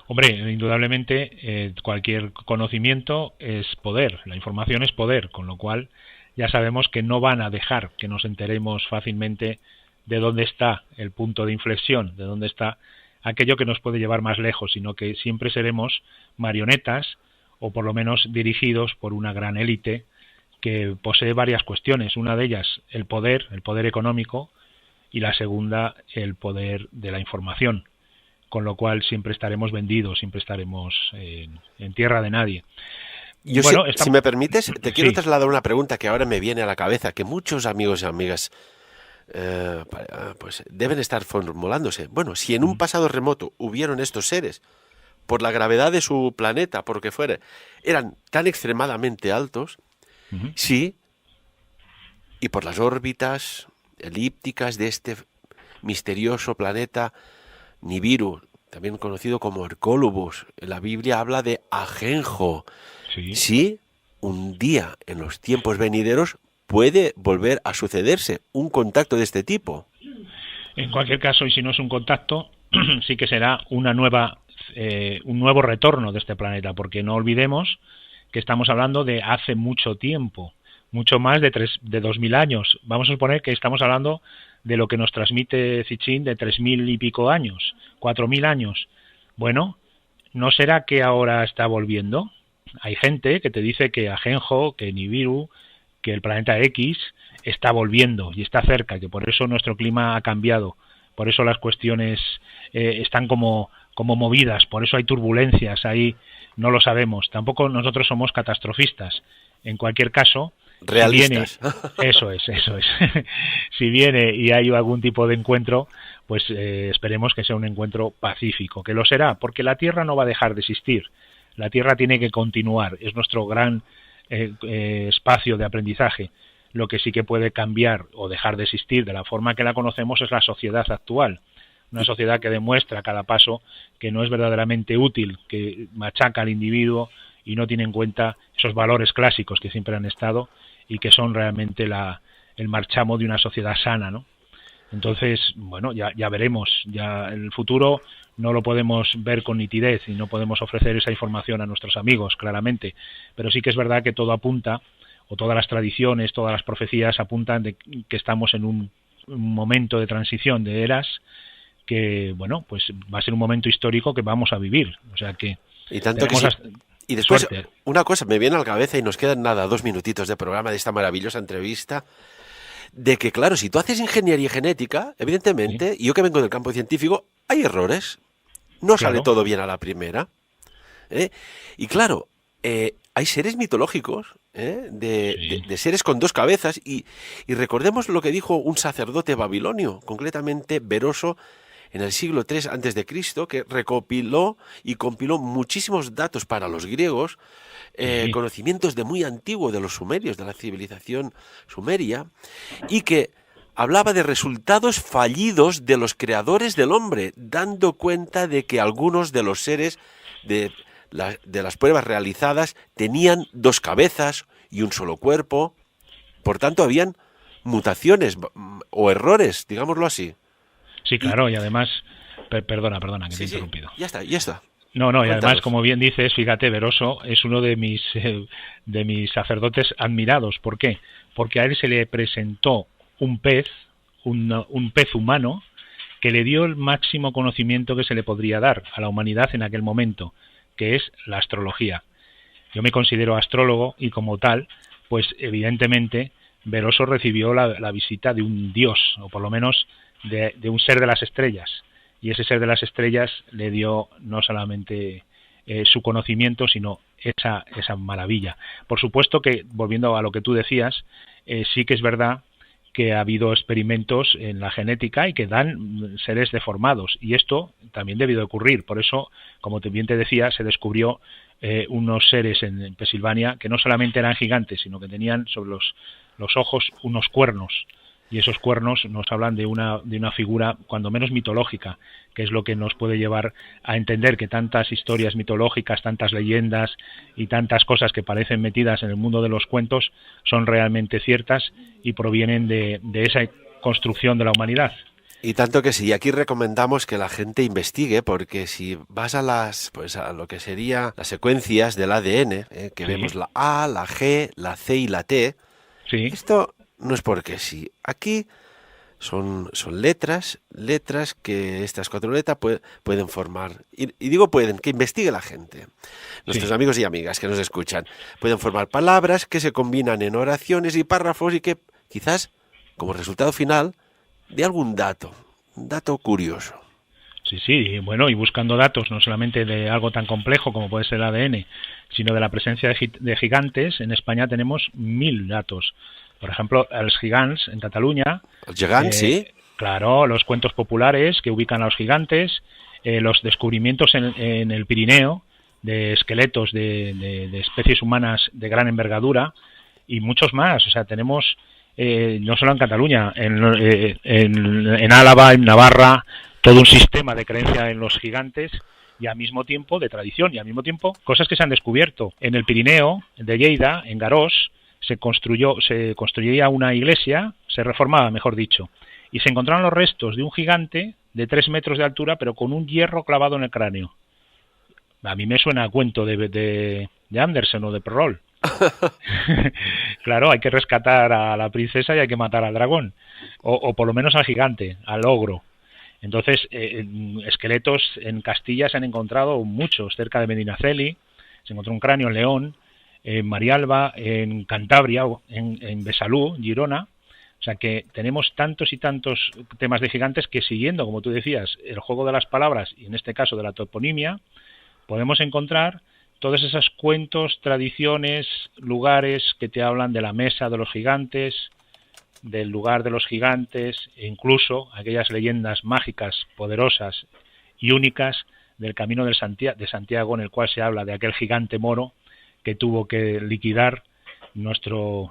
Hombre, indudablemente cualquier conocimiento es poder, la información es poder, con lo cual ya sabemos que no van a dejar que nos enteremos fácilmente de dónde está el punto de inflexión, de dónde está aquello que nos puede llevar más lejos, sino que siempre seremos marionetas o por lo menos dirigidos por una gran élite que posee varias cuestiones. Una de ellas, el poder económico, y la segunda, el poder de la información, con lo cual siempre estaremos vendidos, siempre estaremos en tierra de nadie. Yo, bueno, si me permites, te quiero trasladar una pregunta que ahora me viene a la cabeza, que muchos amigos y amigas pues deben estar formulándose. Bueno, si en un pasado remoto hubieron estos seres, por la gravedad de su planeta, por lo que fuera, eran tan extremadamente altos, sí, y por las órbitas elípticas de este misterioso planeta Nibiru, también conocido como Hercólubus. En la Biblia habla de Ajenjo. Sí, un día en los tiempos venideros puede volver a sucederse un contacto de este tipo. En cualquier caso, y si no es un contacto, sí que será un nuevo retorno de este planeta, porque no olvidemos que estamos hablando de hace mucho tiempo, mucho más de 2.000 años. Vamos a suponer que estamos hablando de lo que nos transmite Sitchin de 3.000 y pico años, 4.000 años. Bueno, ¿no será que ahora está volviendo? Hay gente que te dice que Ajenjo, que Nibiru, que el planeta X está volviendo y está cerca, que por eso nuestro clima ha cambiado, por eso las cuestiones están como movidas, por eso hay turbulencias, ahí no lo sabemos. Tampoco nosotros somos catastrofistas. En cualquier caso, realistas. Si viene, eso es. Si viene y hay algún tipo de encuentro, pues esperemos que sea un encuentro pacífico, que lo será, porque la Tierra no va a dejar de existir. La Tierra tiene que continuar, es nuestro gran espacio de aprendizaje. Lo que sí que puede cambiar o dejar de existir de la forma que la conocemos es la sociedad actual. Una sociedad que demuestra a cada paso que no es verdaderamente útil, que machaca al individuo y no tiene en cuenta esos valores clásicos que siempre han estado y que son realmente el marchamo de una sociedad sana, ¿no? Entonces, bueno, ya veremos. Ya el futuro no lo podemos ver con nitidez y no podemos ofrecer esa información a nuestros amigos, claramente. Pero sí que es verdad que todo apunta, o todas las tradiciones, todas las profecías apuntan de que estamos en un momento de transición de eras que, bueno, pues va a ser un momento histórico que vamos a vivir. O sea que... Y tanto que sí. Y después, una cosa me viene a la cabeza y nos quedan 2 minutitos de programa de esta maravillosa entrevista, de que, claro, si tú haces ingeniería genética, evidentemente, y yo que vengo del campo científico, hay errores. No sale todo bien a la primera. Y claro, hay seres mitológicos, de seres con 2 cabezas, y recordemos lo que dijo un sacerdote babilonio, concretamente Beroso, en el siglo III a.C., que recopiló y compiló muchísimos datos para los griegos, conocimientos de muy antiguo de los sumerios, de la civilización sumeria, y que hablaba de resultados fallidos de los creadores del hombre, dando cuenta de que algunos de los seres de las pruebas realizadas tenían 2 cabezas y un solo cuerpo. Por tanto, habían mutaciones o errores, digámoslo así. Sí, claro, y además... Perdona, que te he interrumpido. Ya está. No, y Cuéntanos. además, como bien dices, fíjate, Veroso es uno de mis sacerdotes admirados. ¿Por qué? Porque a él se le presentó un pez, un pez humano, que le dio el máximo conocimiento que se le podría dar a la humanidad en aquel momento, que es la astrología. Yo me considero astrólogo y como tal, pues evidentemente Veroso recibió la visita de un dios, o por lo menos de un ser de las estrellas. Y ese ser de las estrellas le dio no solamente su conocimiento, sino esa maravilla. Por supuesto que, volviendo a lo que tú decías, sí que es verdad que ha habido experimentos en la genética y que dan seres deformados. Y esto también debió de ocurrir. Por eso, como bien te decía, se descubrió unos seres en Pensilvania que no solamente eran gigantes, sino que tenían sobre los ojos unos cuernos. Y esos cuernos nos hablan de una figura cuando menos mitológica, que es lo que nos puede llevar a entender que tantas historias mitológicas, tantas leyendas y tantas cosas que parecen metidas en el mundo de los cuentos son realmente ciertas y provienen de esa construcción de la humanidad. Y tanto que sí, aquí recomendamos que la gente investigue, porque si vas a lo que sería las secuencias del ADN, que Sí. vemos la A, la G, la C y la T, Sí. esto no es porque sí. Aquí son letras que estas 4 letras pueden formar. Y digo pueden, que investigue la gente. Nuestros amigos y amigas que nos escuchan. Pueden formar palabras que se combinan en oraciones y párrafos y que quizás, como resultado final, de algún un dato curioso. Sí, bueno, y buscando datos no solamente de algo tan complejo como puede ser el ADN, sino de la presencia de gigantes, en España tenemos 1000 datos. Por ejemplo, los gigants en Cataluña. Els gegants, sí. Claro, los cuentos populares que ubican a los gigantes, los descubrimientos en el Pirineo de esqueletos de especies humanas de gran envergadura y muchos más. O sea, tenemos no solo en Cataluña, en Álava, en Navarra, todo un sistema de creencia en los gigantes y al mismo tiempo de tradición y al mismo tiempo cosas que se han descubierto. En el Pirineo de Lleida, en Garós, se construía una iglesia, se reformaba, mejor dicho, y se encontraron los restos de un gigante de 3 metros de altura, pero con un hierro clavado en el cráneo. A mí me suena a cuento de Andersen o de Perrault. Claro, hay que rescatar a la princesa y hay que matar al dragón, o por lo menos al gigante, al ogro. Entonces, esqueletos en Castilla se han encontrado muchos, cerca de Medinaceli, se encontró un cráneo en León, en Marialba, en Cantabria, en Besalú, Girona. O sea que tenemos tantos y tantos temas de gigantes que, siguiendo, como tú decías, el juego de las palabras y en este caso de la toponimia, podemos encontrar todos esos cuentos, tradiciones, lugares que te hablan de la mesa de los gigantes, del lugar de los gigantes, e incluso aquellas leyendas mágicas, poderosas y únicas del camino de Santiago, en el cual se habla de aquel gigante moro que tuvo que liquidar nuestro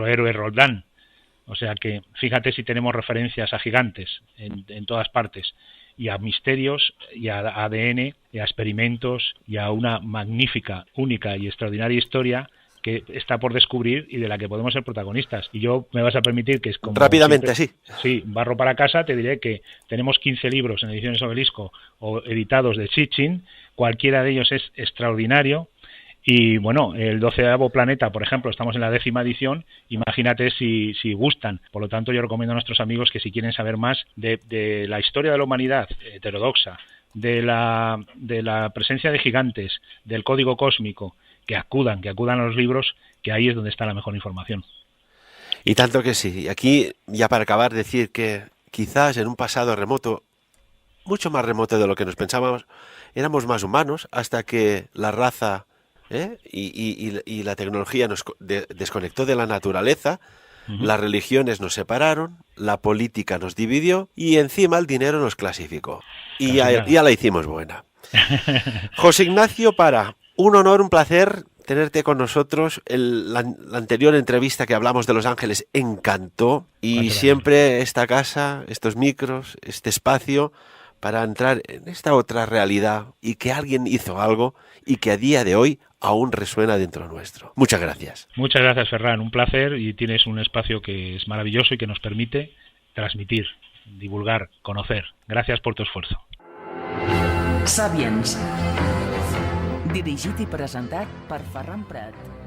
héroe Roldán. O sea que fíjate si tenemos referencias a gigantes en todas partes, y a misterios, y a ADN, y a experimentos, y a una magnífica, única y extraordinaria historia que está por descubrir y de la que podemos ser protagonistas. Y yo me vas a permitir que es como... Rápidamente, siempre, sí, barro para casa, te diré que tenemos 15 libros en Ediciones Obelisco o editados de Sitchin, cualquiera de ellos es extraordinario. Y bueno, el 12º Planeta, por ejemplo, estamos en la 10ª edición, imagínate si gustan. Por lo tanto, yo recomiendo a nuestros amigos que si quieren saber más de la historia de la humanidad heterodoxa, de la presencia de gigantes, del código cósmico, que acudan a los libros, que ahí es donde está la mejor información. Y tanto que sí. Y aquí, ya para acabar, decir que quizás en un pasado remoto, mucho más remoto de lo que nos pensábamos, éramos más humanos hasta que la raza y la tecnología nos desconectó de la naturaleza, las religiones nos separaron, la política nos dividió y encima el dinero nos clasificó. Y ya la hicimos buena. José Ignacio Parra, un honor, un placer tenerte con nosotros. La anterior entrevista que hablamos de Los Ángeles encantó y siempre esta casa, estos micros, este espacio para entrar en esta otra realidad y que alguien hizo algo y que a día de hoy aún resuena dentro nuestro. Muchas gracias. Muchas gracias, Ferran. Un placer, y tienes un espacio que es maravilloso y que nos permite transmitir, divulgar, conocer. Gracias por tu esfuerzo. Sapiens. Dirigit i presentat per Ferran Prat.